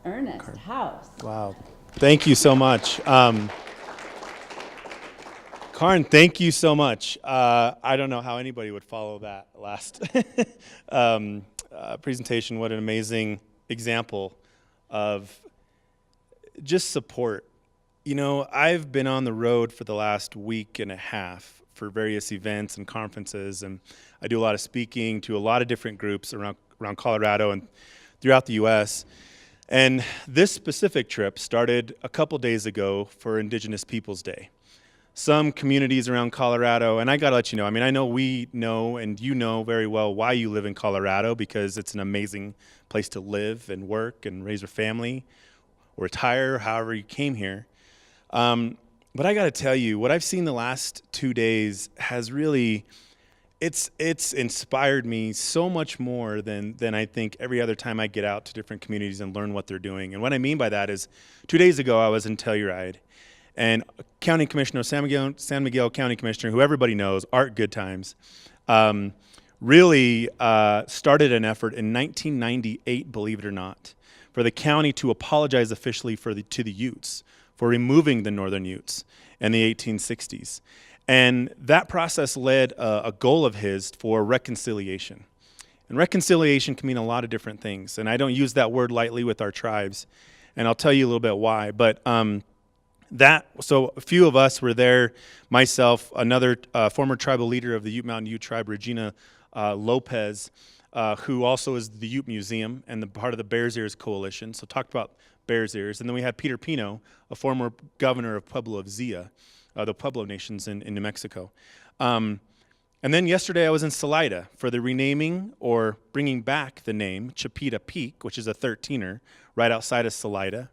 Ernest House. Wow. Thank you so much. Karin, thank you so much. I don't know how anybody would follow that last presentation. What an amazing example of just support. You know, I've been on the road for the last week and a half for various events and conferences, and I do a lot of speaking to a lot of different groups around Colorado and throughout the U.S. And this specific trip started a couple days ago for Indigenous Peoples Day. Some communities around Colorado, and I gotta let you know, I mean, I know we know and you know very well why you live in Colorado, because it's an amazing place to live and work and raise a family or retire, however you came here. But I gotta tell you, what I've seen the last 2 days has really, it's inspired me so much more than I think every other time I get out to different communities and learn what they're doing. And what I mean by that is, 2 days ago I was in Telluride, and County Commissioner, San Miguel County Commissioner, who everybody knows, Art Goodtimes, really started an effort in 1998, believe it or not, for the county to apologize officially to the Utes for removing the Northern Utes in the 1860s. And that process led a goal of his for reconciliation. And reconciliation can mean a lot of different things. And I don't use that word lightly with our tribes. And I'll tell you a little bit why. But so a few of us were there, myself, another former tribal leader of the Ute Mountain Ute tribe, Regina Lopez, who also is the Ute Museum and the part of the Bears Ears Coalition. So talked about Bears Ears. And then we had Peter Pino, a former governor of Pueblo of Zia, the Pueblo Nations in New Mexico. And then yesterday I was in Salida for the renaming or bringing back the name Chipeta Peak, which is a 13er right outside of Salida.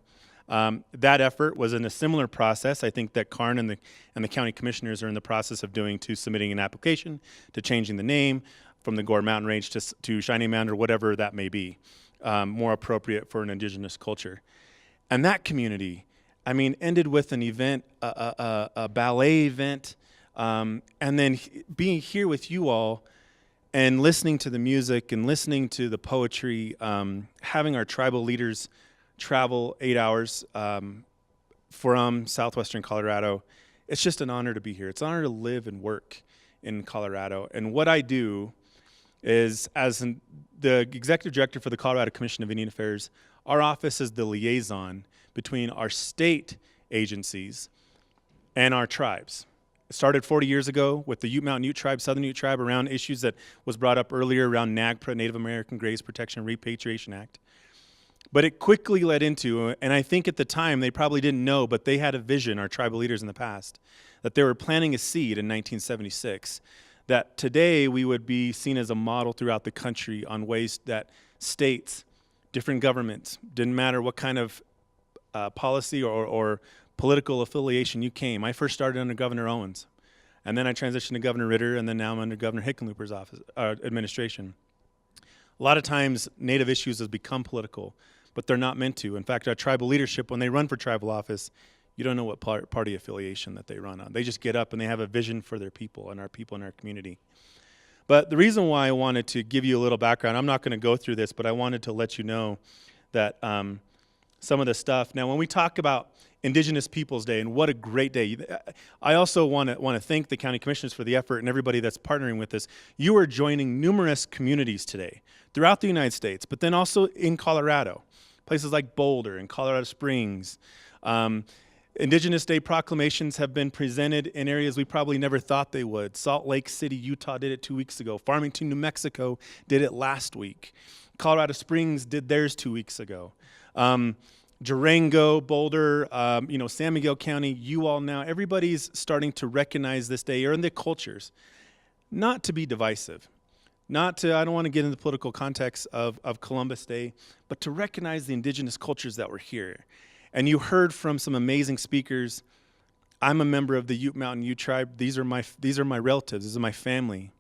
That effort was in a similar process, I think, that Karn and the county commissioners are in the process of doing, to submitting an application to changing the name from the Gore Mountain Range to Shining Mountain, or whatever that may be, more appropriate for an indigenous culture. And that community, I mean, ended with an event, a ballet event, and then being here with you all and listening to the music and listening to the poetry, having our tribal leaders travel 8 hours from southwestern Colorado. It's just an honor to be here. It's an honor to live and work in Colorado. And what I do is, the executive director for the Colorado Commission of Indian Affairs, our office is the liaison between our state agencies and our tribes. It started 40 years ago with the Ute Mountain Ute tribe, Southern Ute tribe, around issues that was brought up earlier around NAGPRA, Native American Graves Protection and Repatriation Act. But it quickly led into, and I think at the time they probably didn't know, but they had a vision, our tribal leaders in the past, that they were planting a seed in 1976, that today we would be seen as a model throughout the country on ways that states, different governments, didn't matter what kind of policy or political affiliation you came. I first started under Governor Owens, and then I transitioned to Governor Ritter, and then now I'm under Governor Hickenlooper's office, administration. A lot of times Native issues have become political, but they're not meant to. In fact, our tribal leadership, when they run for tribal office, you don't know what party affiliation that they run on. They just get up and they have a vision for their people and our people in our community. But the reason why I wanted to give you a little background, I'm not going to go through this, but I wanted to let you know that some of the stuff. Now, when we talk about Indigenous Peoples Day, and what a great day. I also want to thank the county commissioners for the effort and everybody that's partnering with this. You are joining numerous communities today throughout the United States, but then also in Colorado, places like Boulder and Colorado Springs. Indigenous Day proclamations have been presented in areas we probably never thought they would. Salt Lake City, Utah did it 2 weeks ago. Farmington, New Mexico did it last week. Colorado Springs did theirs 2 weeks ago. Durango, Boulder, San Miguel County, you all now, everybody's starting to recognize this day, or in the cultures, not to be divisive, I don't want to get into the political context of Columbus Day, but to recognize the indigenous cultures that were here. And you heard from some amazing speakers. I'm a member of the Ute Mountain Ute tribe. These are my relatives. This is my family.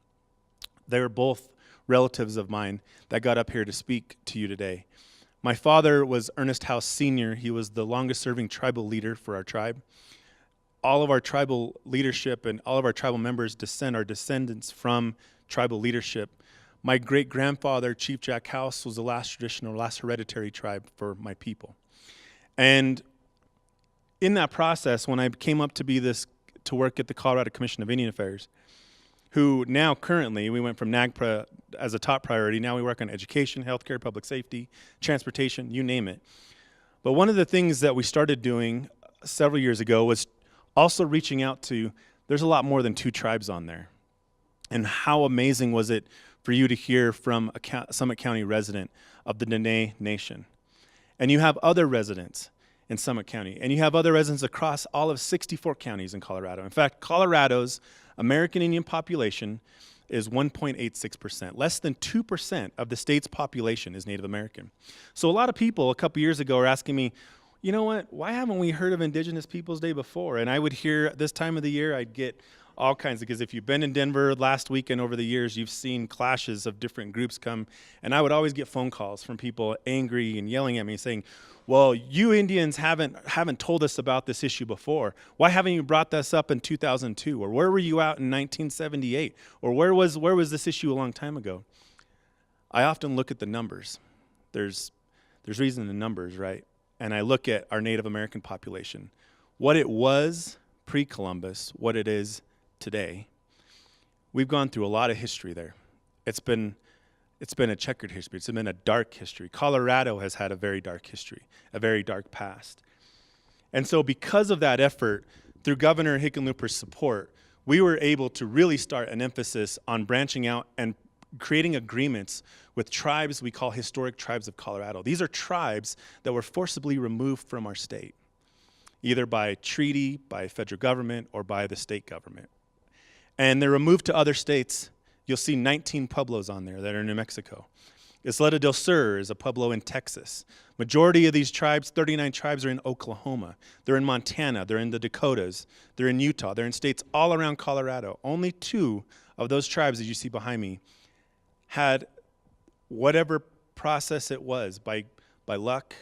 They're both relatives of mine that got up here to speak to you today. My father was Ernest House Sr. He was the longest serving tribal leader for our tribe. All of our tribal leadership and all of our tribal members are descendants from tribal leadership. My great-grandfather, Chief Jack House, was the last traditional, last hereditary tribe for my people. And in that process, when I came up to work at the Colorado Commission of Indian Affairs, who now currently, we went from NAGPRA as a top priority, now we work on education, healthcare, public safety, transportation, you name it. But one of the things that we started doing several years ago was also reaching out to, there's a lot more than 2 tribes on there. And how amazing was it for you to hear from a Summit County resident of the Dene Nation. And you have other residents in Summit County, and you have other residents across all of 64 counties in Colorado. In fact, Colorado's American Indian population is 1.86%. Less than 2% of the state's population is Native American. So a lot of people a couple years ago are asking me, you know what, why haven't we heard of Indigenous Peoples Day before? And I would hear this time of the year, I'd get all kinds of, because if you've been in Denver last weekend over the years, you've seen clashes of different groups come, and I would always get phone calls from people angry and yelling at me saying, well, you Indians haven't told us about this issue before. Why haven't you brought this up in 2002? Or where were you out in 1978? Or where was this issue a long time ago? I often look at the numbers. There's reason in the numbers, right? And I look at our Native American population, what it was pre-Columbus, what it is today. We've gone through a lot of history there. It's been a checkered history. It's been a dark history. Colorado has had a very dark history, a very dark past. And so because of that effort, through Governor Hickenlooper's support, we were able to really start an emphasis on branching out and creating agreements with tribes we call historic tribes of Colorado. These are tribes that were forcibly removed from our state, either by treaty, by federal government, or by the state government. And they're removed to other states. You'll see 19 pueblos on there that are in New Mexico. Isleta del Sur is a pueblo in Texas. Majority of these tribes, 39 tribes, are in Oklahoma. They're in Montana. They're in the Dakotas. They're in Utah. They're in states all around Colorado. Only 2 of those tribes that you see behind me had whatever process it was, by luck,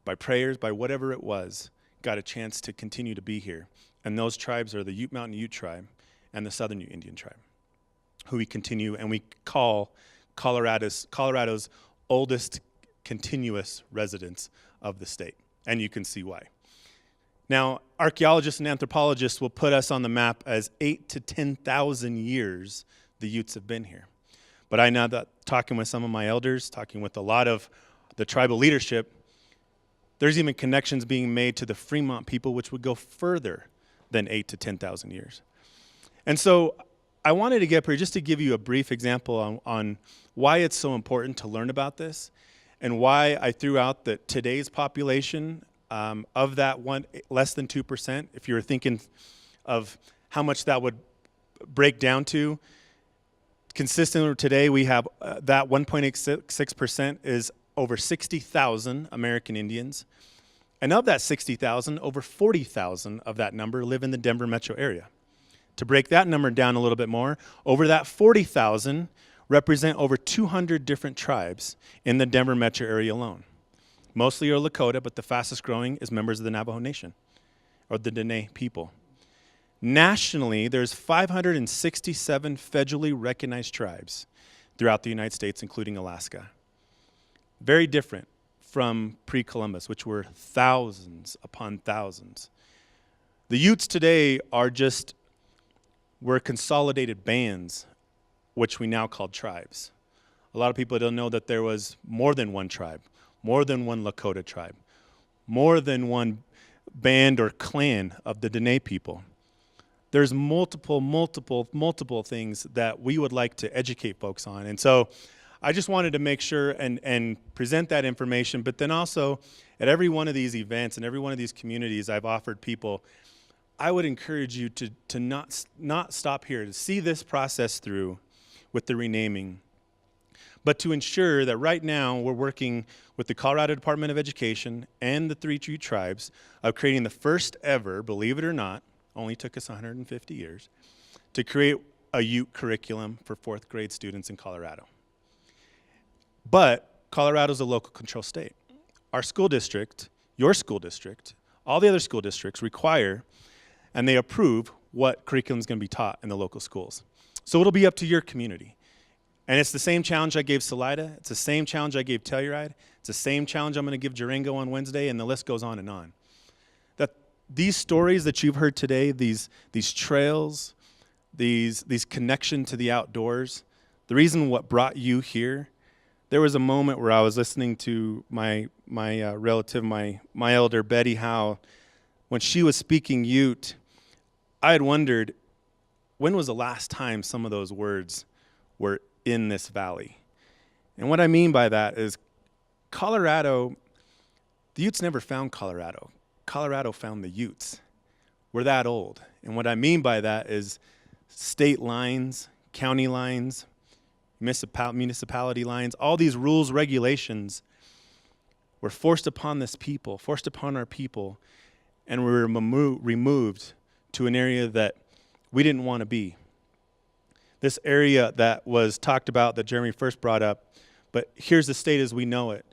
by prayers, by whatever it was, got a chance to continue to be here. And those tribes are the Ute Mountain Ute tribe and the Southern Ute Indian tribe, who we continue, and we call Colorado's oldest continuous residents of the state. And you can see why. Now, archaeologists and anthropologists will put us on the map as 8,000 to 10,000 years the Utes have been here. But I know that talking with some of my elders, talking with a lot of the tribal leadership, there's even connections being made to the Fremont people, which would go further than 8,000 to 10,000 years. And so I wanted to get up here just to give you a brief example on why it's so important to learn about this, and why I threw out that today's population of that less than 2%, if you were thinking of how much that would break down to, consistent with today, we have that 1.86% is over 60,000 American Indians. And of that 60,000, over 40,000 of that number live in the Denver metro area. To break that number down a little bit more, over that 40,000 represent over 200 different tribes in the Denver metro area alone. Mostly are Lakota, but the fastest growing is members of the Navajo Nation, or the Dene people. Nationally, there's 567 federally recognized tribes throughout the United States, including Alaska. Very different from pre-Columbus, which were thousands upon thousands. The Utes today were consolidated bands, which we now call tribes. A lot of people don't know that there was more than one tribe, more than one Lakota tribe, more than one band or clan of the Dene people. There's multiple things that we would like to educate folks on. And so I just wanted to make sure and present that information, but then also at every one of these events and every one of these communities I've offered people, I would encourage you to not stop here, to see this process through with the renaming, but to ensure that right now we're working with the Colorado Department of Education and the 3 Ute tribes of creating the first ever, believe it or not, only took us 150 years, to create a Ute curriculum for 4th grade students in Colorado. But Colorado's a local control state. Our school district, your school district, all the other school districts require and they approve what curriculum is going to be taught in the local schools. So it'll be up to your community. And it's the same challenge I gave Salida. It's the same challenge I gave Telluride. It's the same challenge I'm going to give Durango on Wednesday, and the list goes on and on. That these stories that you've heard today, these trails, these connection to the outdoors, the reason what brought you here, there was a moment where I was listening to my relative, my elder, Betty Howe, when she was speaking Ute. I had wondered, when was the last time some of those words were in this valley? And what I mean by that is Colorado, the Utes never found Colorado. Colorado found the Utes. We're that old. And what I mean by that is state lines, county lines, municipality lines, all these rules, regulations were forced upon this people, forced upon our people, and we were removed to an area that we didn't want to be. This area that was talked about, that Jeremy first brought up, but here's the state as we know it.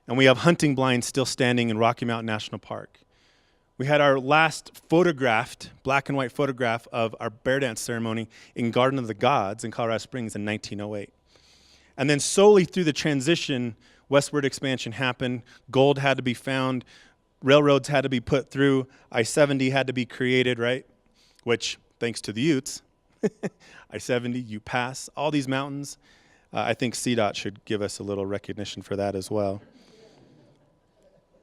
And we have hunting blinds still standing in Rocky Mountain National Park. We had our last photographed, black and white photograph of our bear dance ceremony in Garden of the Gods in Colorado Springs in 1908. And then solely through the transition, westward expansion happened. Gold had to be found. Railroads had to be put through. I-70 had to be created, right? Which, thanks to the Utes, I-70, Ute Pass, all these mountains. I think CDOT should give us a little recognition for that as well.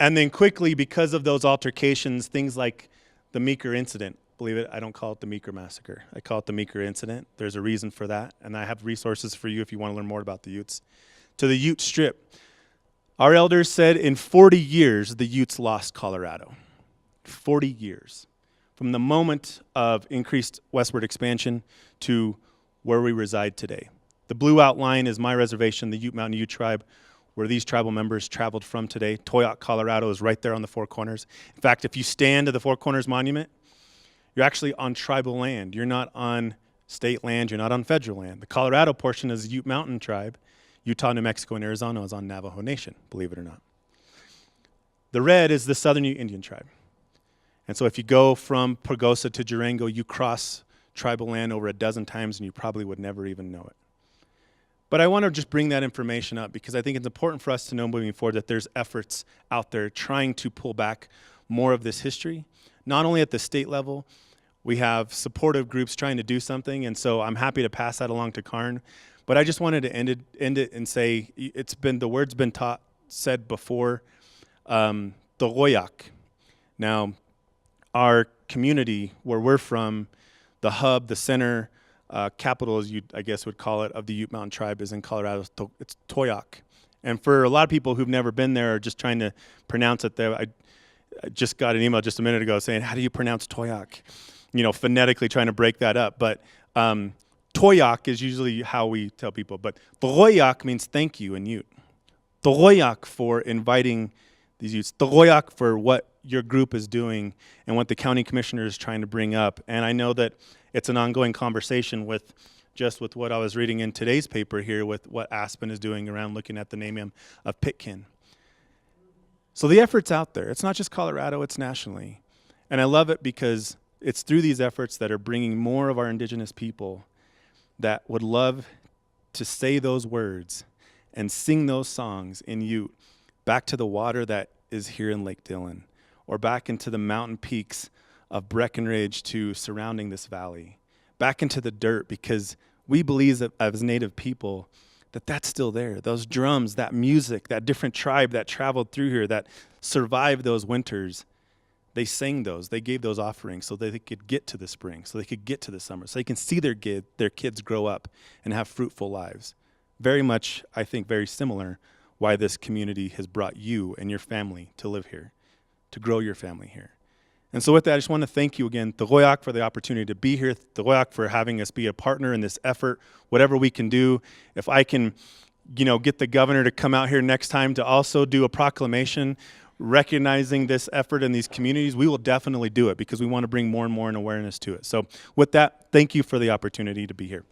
And then quickly, because of those altercations, things like the Meeker incident. Believe it, I don't call it the Meeker massacre. I call it the Meeker incident. There's a reason for that, and I have resources for you if you want to learn more about the Utes. To the Ute Strip. Our elders said in 40 years, the Utes lost Colorado. 40 years. From the moment of increased westward expansion to where we reside today. The blue outline is my reservation, the Ute Mountain Ute Tribe, where these tribal members traveled from today. Toyac, Colorado is right there on the Four Corners. In fact, if you stand at the Four Corners Monument, you're actually on tribal land. You're not on state land. You're not on federal land. The Colorado portion is the Ute Mountain Tribe. Utah, New Mexico, and Arizona is on Navajo Nation, believe it or not. The red is the Southern Ute Indian Tribe. And so if you go from Pagosa to Durango, you cross tribal land over a dozen times and you probably would never even know it. But I want to just bring that information up because I think it's important for us to know moving forward that there's efforts out there trying to pull back more of this history, not only at the state level. We have supportive groups trying to do something, and so I'm happy to pass that along to Karn. But I just wanted to end it and say the word's been said before, the Goyak. Now, our community where we're from, the hub, the center, capital, as you, I guess, would call it, of the Ute Mountain Tribe is in Colorado. It's Toyac. And for a lot of people who've never been there or just trying to pronounce it there, I just got an email just a minute ago saying, how do you pronounce Toyac? You know, phonetically trying to break that up. But Toyac is usually how we tell people. But Toyac means thank you in Ute. Toyac for inviting these Utes. Toyac for what your group is doing and what the county commissioner is trying to bring up. And I know that it's an ongoing conversation with what I was reading in today's paper here with what Aspen is doing around looking at the naming of Pitkin. So the effort's out there. It's not just Colorado, it's nationally. And I love it because it's through these efforts that are bringing more of our indigenous people that would love to say those words and sing those songs in Ute back to the water that is here in Lake Dillon, or back into the mountain peaks of Breckenridge to surrounding this valley, back into the dirt, because we believe that as Native people that that's still there. Those drums, that music, that different tribe that traveled through here, that survived those winters, they sang those, they gave those offerings so that they could get to the spring, so they could get to the summer, so they can see their kids grow up and have fruitful lives. Very much, I think, very similar why this community has brought you and your family to live here, to grow your family here. And so with that, I just want to thank you again, Togoyak, for the opportunity to be here, Togoyak for having us be a partner in this effort, whatever we can do. If I can, get the governor to come out here next time to also do a proclamation recognizing this effort in these communities, we will definitely do it because we want to bring more and more an awareness to it. So with that, thank you for the opportunity to be here.